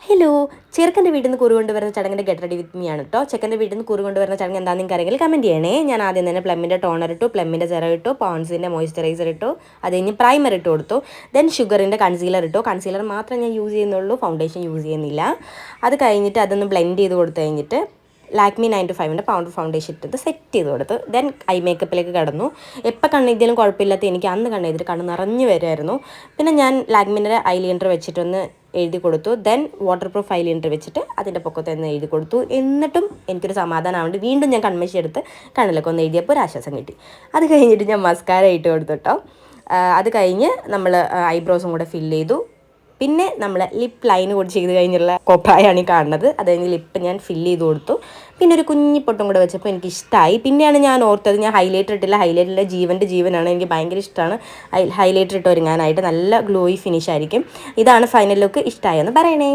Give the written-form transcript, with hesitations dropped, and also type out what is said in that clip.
Hello, ചെറുക്കൻ്റെ വീട്ടിൽ നിന്ന് കുറി കൊണ്ടുവരുന്ന ചടങ്ങിൻ്റെ ഗെറ്റ് റെഡി വിത്ത് മീ ആണ് കേട്ടോ. ചെക്കൻ്റെ വീട്ടിൽ നിന്ന് കുറി കൊണ്ടുവരുന്ന ചടങ്ങ് എന്താണെന്ന് നിങ്ങൾക്ക് അറിയെങ്കിൽ കമൻറ്റ് ചെയ്യണേ. ഞാൻ ആദ്യം തന്നെ പ്ലമ്മിൻ്റെ ടോണർ ഇട്ടു, പ്ലമ്മിൻ്റെ സെറം ഇട്ടു, പോൺസിൻ്റെ മോയ്സ്ചറൈസർ ഇട്ടു, അത് കഴിഞ്ഞ് പ്രൈമർ ഇട്ട് കൊടുത്തു. ദെൻ ഷുഗറിൻ്റെ കൺസീലർ ഇട്ടു. കൺസീലർ മാത്രമേ ഞാൻ യൂസ് ചെയ്യുന്നുള്ളൂ, ഫൗണ്ടേഷൻ യൂസ് ചെയ്യുന്നില്ല. അത് കഴിഞ്ഞിട്ട് അതൊന്ന് ബ്ലെൻഡ് ചെയ്ത് കൊടുത്തു കഴിഞ്ഞിട്ട് ലാക്മി 925 പൗഡർ ഫൗണ്ടേഷൻ ഇട്ടത് സെറ്റ് ചെയ്ത് കൊടുത്ത് ദെൻ ഐ മേക്കപ്പിലേക്ക് കടന്നു. എപ്പോൾ കണ്ണെഴുതിയാലും കുഴപ്പമില്ലാത്ത എനിക്ക് അന്ന് കണ്ണെഴുതിയിട്ട് കണ്ണ് നിറഞ്ഞു വരുമായിരുന്നു. പിന്നെ ഞാൻ ലാക്മിൻ്റെ ഐലൈനർ വെച്ചിട്ടൊന്ന് എഴുതി കൊടുത്തു. ദെൻ വാട്ടർ പ്രൂഫ് ഐലൈനർ വെച്ചിട്ട് അതിൻ്റെ പൊക്കത്ത് ഒന്ന് എഴുതി കൊടുത്തു. എന്നിട്ടും എനിക്കൊരു സമാധാനമാവുണ്ട്. വീണ്ടും ഞാൻ കൺമഷി എടുത്ത് കണ്ണിലൊക്കെ ഒന്ന് എഴുതിയപ്പോൾ ഒരു ആശ്വാസം കിട്ടി. അത് കഴിഞ്ഞിട്ട് ഞാൻ മസ്കാര ഇട്ട് കൊടുത്തു കേട്ടോ. അത് കഴിഞ്ഞ് നമ്മൾ ഐബ്രോസും കൂടെ ഫില്ല് ചെയ്തു. പിന്നെ നമ്മൾ ലിപ്പ് ലൈൻ കൂടി ചെയ്ത് കഴിഞ്ഞുള്ള കോപ്രായാണ് ഈ കാണുന്നത്. അത് കഴിഞ്ഞ് ലിപ്പ് ഞാൻ ഫില്ല് ചെയ്ത് കൊടുത്തു. പിന്നെ ഒരു കുഞ്ഞി പൊട്ടും കൂടെ വെച്ചപ്പോൾ എനിക്ക് ഇഷ്ടമായി. പിന്നെയാണ് ഞാൻ ഓർത്തത് ഞാൻ ഹൈലൈറ്റർ ഇട്ടില്ല. ഹൈലൈറ്ററിലെ ജീവനാണ്, എനിക്ക് ഭയങ്കര ഇഷ്ടമാണ് ഹൈലൈറ്റർ ഇട്ട് ഒരുങ്ങാനായിട്ട്. നല്ല ഗ്ലോയി ഫിനിഷ് ആയിരിക്കും. ഇതാണ് ഫൈനൽ ലുക്ക്. ഇഷ്ടമായെന്ന് പറയണേ.